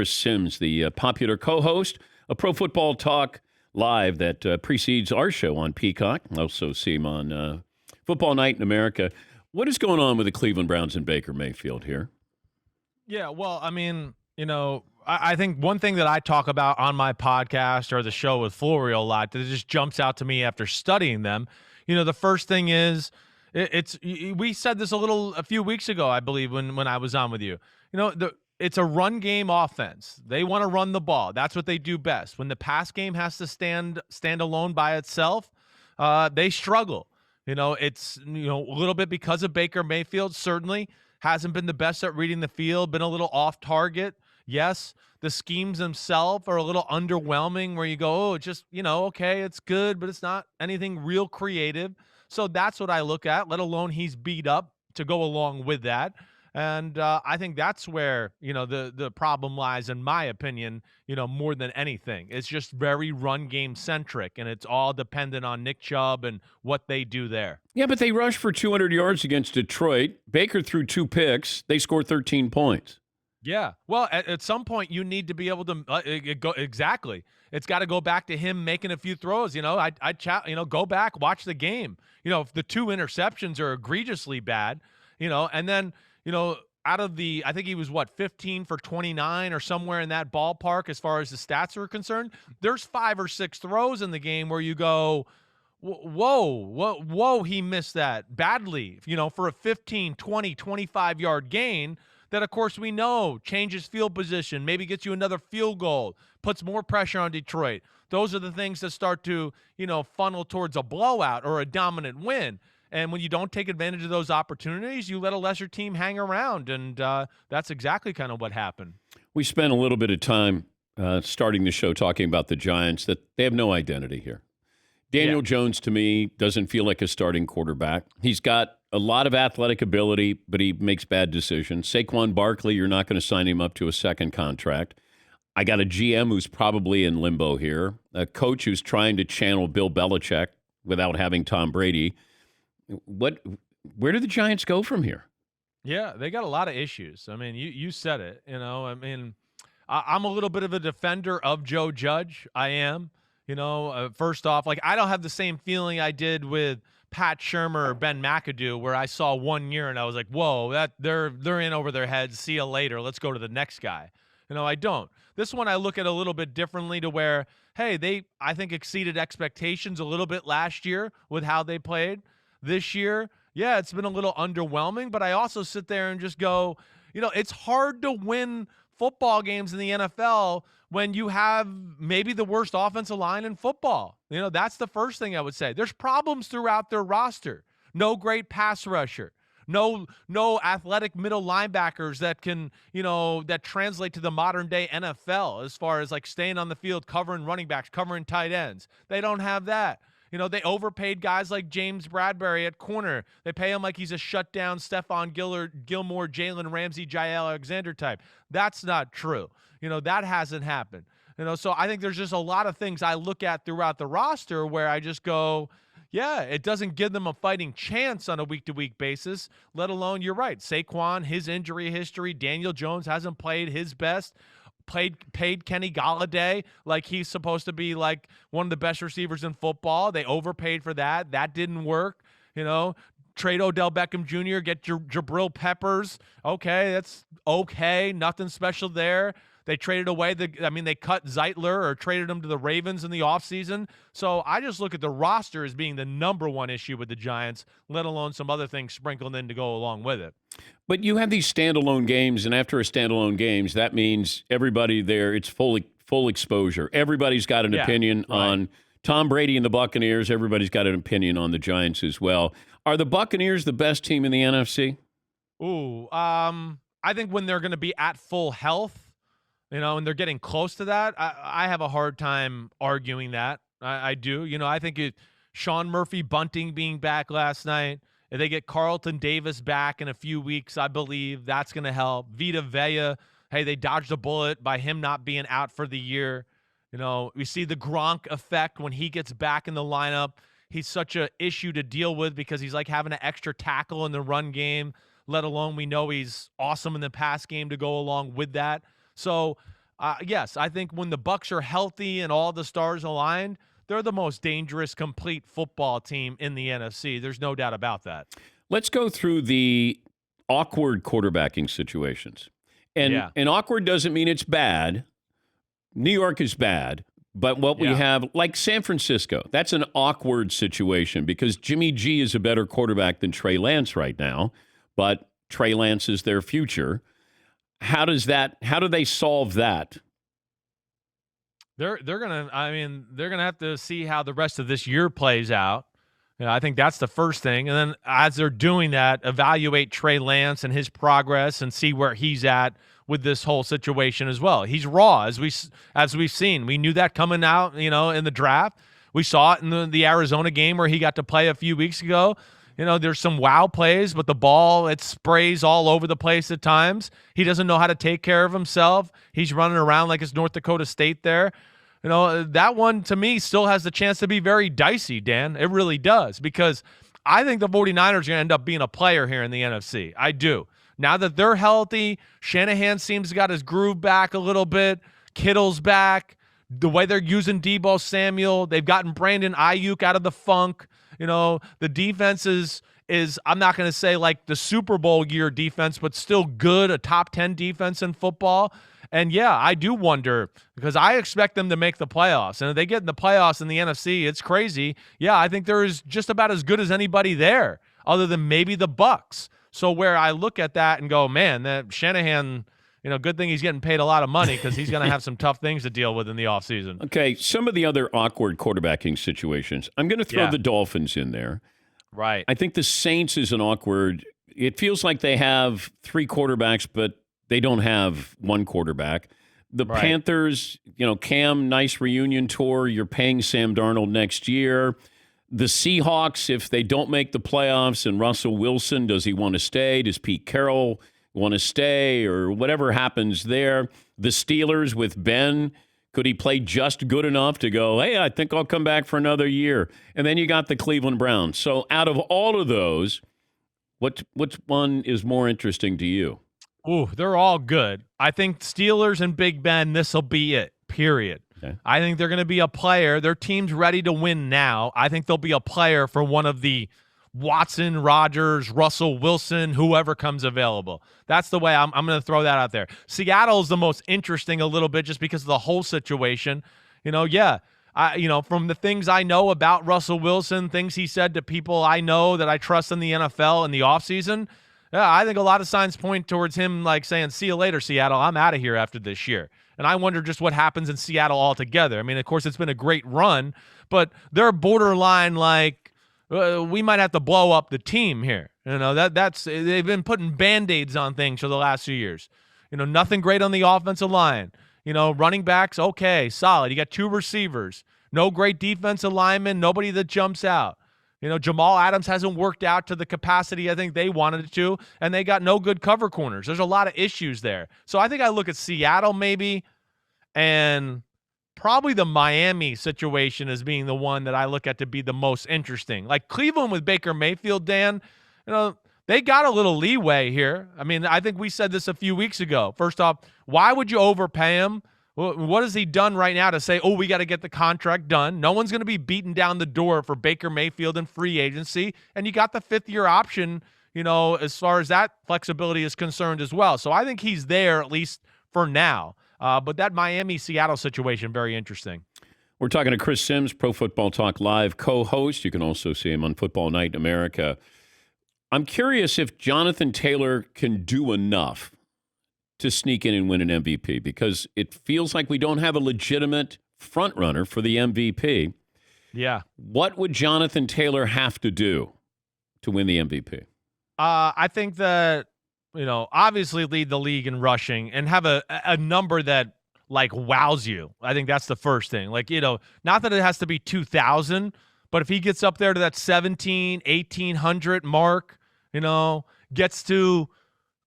Chris Sims, the popular co-host of Pro Football Talk Live that precedes our show on Peacock. Also see him on Football Night in America. What is going on with the Cleveland Browns and Baker Mayfield here? Yeah, well, I mean, I think one thing that I talk about on my podcast or the show with Florio a lot that just jumps out to me after studying them, the first thing is we said this a few weeks ago, I believe, when I was on with you. It's a run game offense. They want to run the ball. That's what they do best. When the pass game has to stand alone by itself, they struggle. It's a little bit because of Baker Mayfield, certainly. Hasn't been the best at reading the field, been a little off target. Yes, the schemes themselves are a little underwhelming where you go, okay, it's good, but it's not anything real creative. So that's what I look at, let alone he's beat up to go along with that. And I think that's where, the problem lies, in my opinion, more than anything. It's just very run game centric, and it's all dependent on Nick Chubb and what they do there. Yeah, but they rushed for 200 yards against Detroit. Baker threw 2 picks. They scored 13 points. Yeah. Well, at some point, you need to be able to go exactly. It's got to go back to him making a few throws. I chat, go back, watch the game. If the 2 interceptions are egregiously bad, and then, out of I think he was 15 for 29 or somewhere in that ballpark as far as the stats are concerned. There's 5 or 6 throws in the game where you go, whoa, he missed that badly, for a 15, 20, 25-yard gain that, of course, we know changes field position, maybe gets you another field goal, puts more pressure on Detroit. Those are the things that start to, funnel towards a blowout or a dominant win. And when you don't take advantage of those opportunities, you let a lesser team hang around. And that's exactly kind of what happened. We spent a little bit of time starting the show talking about the Giants, that they have no identity here. Daniel Jones, to me, doesn't feel like a starting quarterback. He's got a lot of athletic ability, but he makes bad decisions. Saquon Barkley, you're not going to sign him up to a second contract. I got a GM who's probably in limbo here, a coach who's trying to channel Bill Belichick without having Tom Brady. Where do the Giants go from here? Yeah, they got a lot of issues. I mean, you said it. I'm a little bit of a defender of Joe Judge. I am. First off, I don't have the same feeling I did with Pat Shurmur or Ben McAdoo, where I saw 1 year and I was like, whoa, that they're in over their heads. See you later. Let's go to the next guy. I don't. This one I look at a little bit differently, to where, hey, they, I think, exceeded expectations a little bit last year with how they played. This year, yeah, it's been a little underwhelming, but I also sit there and just go, it's hard to win football games in the NFL when you have maybe the worst offensive line in football. That's the first thing I would say. There's problems throughout their roster. No great pass rusher. No athletic middle linebackers that can, that translate to the modern day NFL as far as staying on the field, covering running backs, covering tight ends. They don't have that. They overpaid guys like James Bradbury at corner. They pay him like he's a shutdown Stephon Gilmore, Jalen Ramsey, Jay Alexander type. That's not true. That hasn't happened. So I think there's just a lot of things I look at throughout the roster where I just go, yeah, it doesn't give them a fighting chance on a week-to-week basis, let alone, you're right, Saquon, his injury history, Daniel Jones hasn't played his best. Paid Kenny Golladay like he's supposed to be one of the best receivers in football. They overpaid for that. That didn't work. Trade Odell Beckham Jr., get Jabril Peppers. Okay, that's okay. Nothing special there. They traded away they cut Zeitler or traded him to the Ravens in the offseason. So I just look at the roster as being the number one issue with the Giants, let alone some other things sprinkled in to go along with it. But you have these standalone games, and after a standalone games, that means everybody there, it's full exposure. Everybody's got an opinion on Tom Brady and the Buccaneers. Everybody's got an opinion on the Giants as well. Are the Buccaneers the best team in the NFC? Ooh, I think when they're going to be at full health, and they're getting close to that, I have a hard time arguing that. I do. I think Sean Murphy Bunting being back last night, if they get Carlton Davis back in a few weeks, I believe that's going to help. Vita Vea, hey, they dodged a bullet by him not being out for the year. We see the Gronk effect when he gets back in the lineup. He's such an issue to deal with because he's having an extra tackle in the run game, let alone we know he's awesome in the pass game to go along with that. So Yes, I think when the Bucs are healthy and all the stars aligned, they're the most dangerous, complete football team in the NFC. There's no doubt about that. Let's go through the awkward quarterbacking situations. And Yeah. awkward doesn't mean it's bad. New York is bad. But what we Yeah. have, like San Francisco, that's an awkward situation because Jimmy G is a better quarterback than Trey Lance right now. But Trey Lance is their future. How do they solve that? They're gonna have to see how the rest of this year plays out. I think that's the first thing. And then as they're doing that, evaluate Trey Lance and his progress and see where he's at with this whole situation as well. He's raw, as we've seen. We knew that coming out, in the draft. We saw it in the Arizona game where he got to play a few weeks ago. There's some wow plays, but the ball, it sprays all over the place at times. He doesn't know how to take care of himself. He's running around like it's North Dakota State there. That one, to me, still has the chance to be very dicey, Dan. It really does, because I think the 49ers are going to end up being a player here in the NFC. I do. Now that they're healthy, Shanahan seems to got his groove back a little bit. Kittle's back. The way they're using Deebo Samuel, they've gotten Brandon Ayuk out of the funk. The defense is I'm not going to say like the Super Bowl year defense, but still good, a top 10 defense in football. And yeah, I do wonder, because I expect them to make the playoffs. And if they get in the playoffs in the NFC, it's crazy. Yeah, I think they're just about as good as anybody there, other than maybe the Bucs. So where I look at that and go, man, that Shanahan, good thing he's getting paid a lot of money, because he's going to have some tough things to deal with in the offseason. Okay, some of the other awkward quarterbacking situations. I'm going to throw the Dolphins in there. Right. I think the Saints is an awkward. It feels like they have three quarterbacks, but they don't have one quarterback. The Panthers, Cam, nice reunion tour. You're paying Sam Darnold next year. The Seahawks, if they don't make the playoffs, and Russell Wilson, does he want to stay? Does Pete Carroll want to stay, or whatever happens there? The Steelers with Ben, could he play just good enough to go, hey, I think I'll come back for another year? And then you got the Cleveland Browns. So out of all of those, which one is more interesting to you? Ooh, they're all good. I think Steelers and Big Ben, this will be it, period. Okay. I think they're going to be a player. Their team's ready to win now. I think they'll be a player for one of the Watson, Rodgers, Russell Wilson, whoever comes available. That's the way I'm going to throw that out there. Seattle's the most interesting a little bit just because of the whole situation. From the things I know about Russell Wilson, things he said to people I know that I trust in the NFL in the offseason, I think a lot of signs point towards him like saying, see you later, Seattle. I'm out of here after this year. And I wonder just what happens in Seattle altogether. I mean, of course, it's been a great run, but they're borderline like we might have to blow up the team here. That's they've been putting Band-Aids on things for the last few years. Nothing great on the offensive line. Running backs, okay, solid. You got two receivers. No great defensive linemen, nobody that jumps out. Jamal Adams hasn't worked out to the capacity I think they wanted it to, and they got no good cover corners. There's a lot of issues there. So I think I look at Seattle maybe, and probably the Miami situation as being the one that I look at to be the most interesting. Like Cleveland with Baker Mayfield, Dan, they got a little leeway here. I mean, I think we said this a few weeks ago. First off, why would you overpay him? What has he done right now to say, oh, we got to get the contract done? No one's going to be beating down the door for Baker Mayfield in free agency. And you got the fifth-year option, as far as that flexibility is concerned as well. So I think he's there, at least for now. But that Miami-Seattle situation, very interesting. We're talking to Chris Sims, Pro Football Talk Live co-host. You can also see him on Football Night in America. I'm curious if Jonathan Taylor can do enough to sneak in and win an MVP, because it feels like we don't have a legitimate front runner for the MVP. Yeah. What would Jonathan Taylor have to do to win the MVP? I think that, obviously lead the league in rushing and have a number that like wows you. I think that's the first thing. Like, not that it has to be 2,000, but if he gets up there to that 1,800 mark, gets to,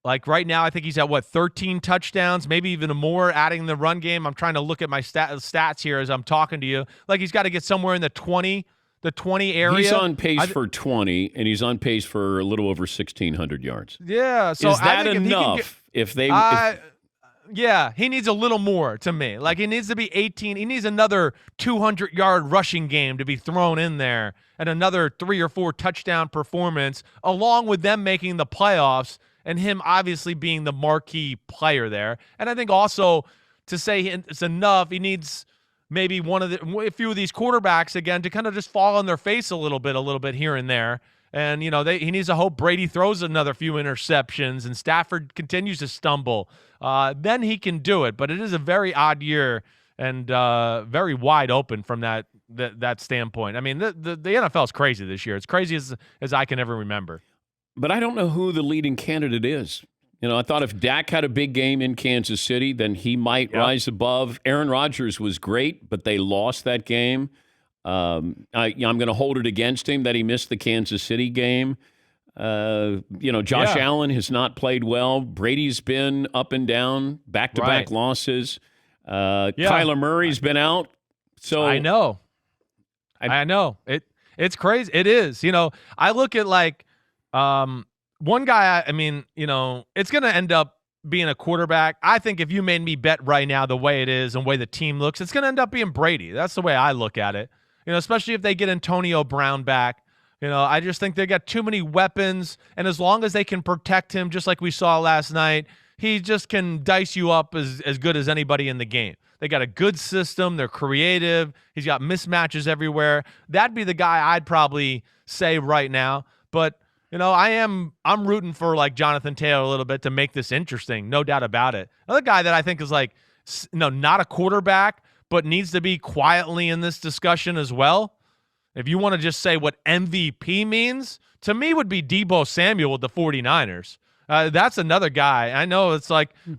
like right now, I think he's at 13 touchdowns, maybe even more, adding the run game. I'm trying to look at my stats here as I'm talking to you. Like he's got to get somewhere in the 20 area. He's on pace for 20, and he's on pace for a little over 1,600 yards. Yeah. So is that enough? Yeah, he needs a little more to me. Like, he needs to be 18. He needs another 200-yard rushing game to be thrown in there and another 3 or 4 touchdown performance, along with them making the playoffs and him obviously being the marquee player there. And I think also to say it's enough, he needs maybe a few of these quarterbacks again to kind of just fall on their face a little bit here and there. And, he needs to hope Brady throws another few interceptions and Stafford continues to stumble. Then he can do it. But it is a very odd year and very wide open from that standpoint. I mean, the NFL is crazy this year. It's crazy as I can ever remember. But I don't know who the leading candidate is. I thought if Dak had a big game in Kansas City, then he might rise above. Aaron Rodgers was great, but they lost that game. I'm going to hold it against him that he missed the Kansas City game. Josh Allen has not played well. Brady's been up and down, back-to-back losses. Kyler Murray's been out. So I know. It's crazy. It is. I look at one guy. It's going to end up being a quarterback. I think if you made me bet right now the way it is and the way the team looks, it's going to end up being Brady. That's the way I look at it. Especially if they get Antonio Brown back. I just think they got too many weapons, and as long as they can protect him, just like we saw last night, he just can dice you up as good as anybody in the game. They got a good system. They're creative. He's got mismatches everywhere. That'd be the guy I'd probably say right now. But I'm rooting for Jonathan Taylor a little bit to make this interesting, no doubt about it. Another guy that I think is not a quarterback, but needs to be quietly in this discussion as well. If you want to just say what MVP means, to me would be Deebo Samuel with the 49ers. That's another guy. I know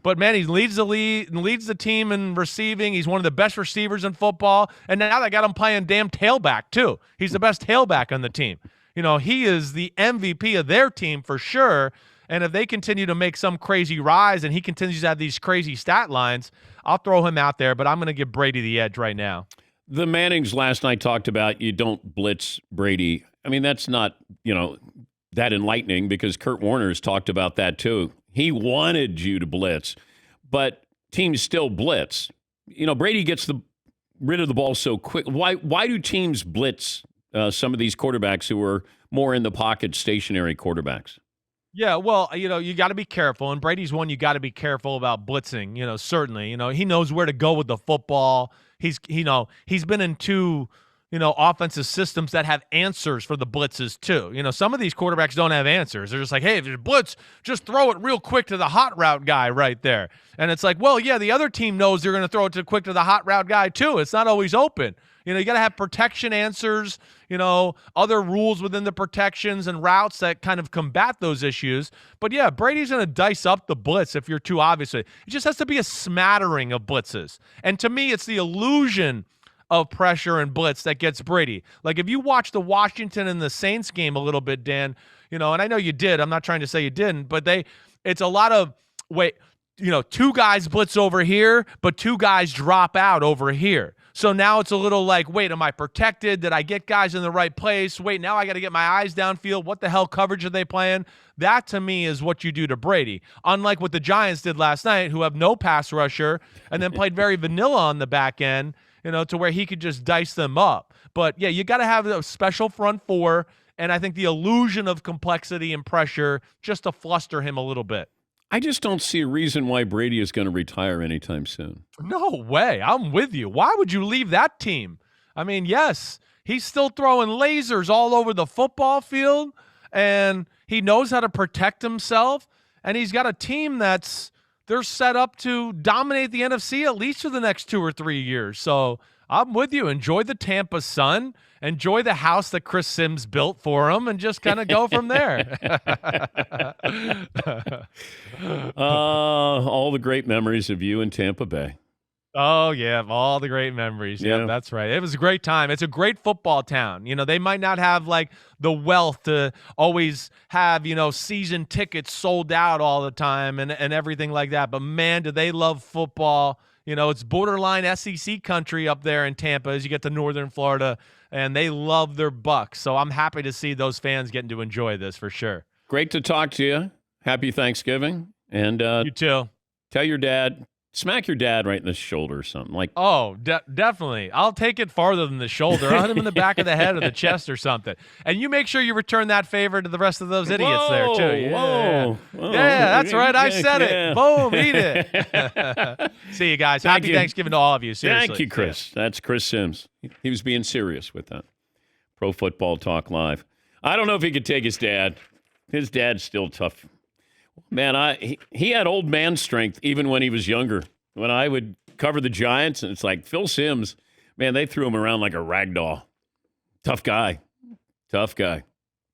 but man, he leads the team in receiving. He's one of the best receivers in football. And now they got him playing damn tailback too. He's the best tailback on the team. He is the MVP of their team for sure. And if they continue to make some crazy rise and he continues to have these crazy stat lines, I'll throw him out there, but I'm going to give Brady the edge right now. The Mannings last night talked about you don't blitz Brady. I mean, that's not, that enlightening because Kurt Warner's talked about that too. He wanted you to blitz, but teams still blitz. Brady gets rid of the ball so quick. Why do teams blitz some of these quarterbacks who are more in the pocket, stationary quarterbacks? Yeah, well, you got to be careful, and Brady's one you got to be careful about blitzing. Certainly, he knows where to go with the football. He's been in two, offensive systems that have answers for the blitzes too. Some of these quarterbacks don't have answers. They're just like, hey, if there's blitz, just throw it real quick to the hot route guy right there. And it's like, well, yeah, the other team knows they're going to throw it quick to the hot route guy too. It's not always open. You got to have protection answers, other rules within the protections and routes that kind of combat those issues. But yeah, Brady's going to dice up the blitz if you're too obvious. It just has to be a smattering of blitzes. And to me, it's the illusion of pressure and blitz that gets Brady. Like if you watch the Washington and the Saints game a little bit, Dan, and I know you did. I'm not trying to say you didn't, but it's a lot of, two guys blitz over here, but two guys drop out over here. So now it's a little like, wait, am I protected? Did I get guys in the right place? Wait, now I got to get my eyes downfield. What the hell coverage are they playing? That, to me, is what you do to Brady. Unlike what the Giants did last night, who have no pass rusher and then played very vanilla on the back end, to where he could just dice them up. But, yeah, you got to have a special front four, and I think the illusion of complexity and pressure just to fluster him a little bit. I just don't see a reason why Brady is going to retire anytime soon. No way. I'm with you. Why would you leave that team? I mean, yes, he's still throwing lasers all over the football field, and he knows how to protect himself, and he's got a team they're set up to dominate the NFC at least for the next 2 or 3 years. So I'm with you. Enjoy the Tampa sun. Enjoy the house that Chris Sims built for him and just kind of go from there. All the great memories of you in Tampa Bay. Oh, yeah, all the great memories. Yeah, that's right. It was a great time. It's a great football town. They might not have the wealth to always have, season tickets sold out all the time and everything like that. But, man, do they love football. It's borderline SEC country up there in Tampa as you get to northern Florida, and they love their Bucs. So I'm happy to see those fans getting to enjoy this for sure. Great to talk to you. Happy Thanksgiving. And you too. Tell your dad Smack your dad right in the shoulder or something. Like, Oh, definitely. I'll take it farther than the shoulder. I'll hit him in the back of the head or the chest or something. And you make sure you return that favor to the rest of those idiots there, too. Yeah. Whoa. Yeah, that's right. I said Yeah. it. Boom, eat it. See you guys. Happy Thanksgiving to all of you. Seriously. Thank you, Chris. That's Chris Sims. He was being serious with that. Pro Football Talk Live. I don't know if he could take his dad. His dad's still tough. Man, he had old man strength even when he was younger. When I would cover the Giants, and it's like Phil Simms, man, they threw him around like a rag doll. Tough guy. Tough guy.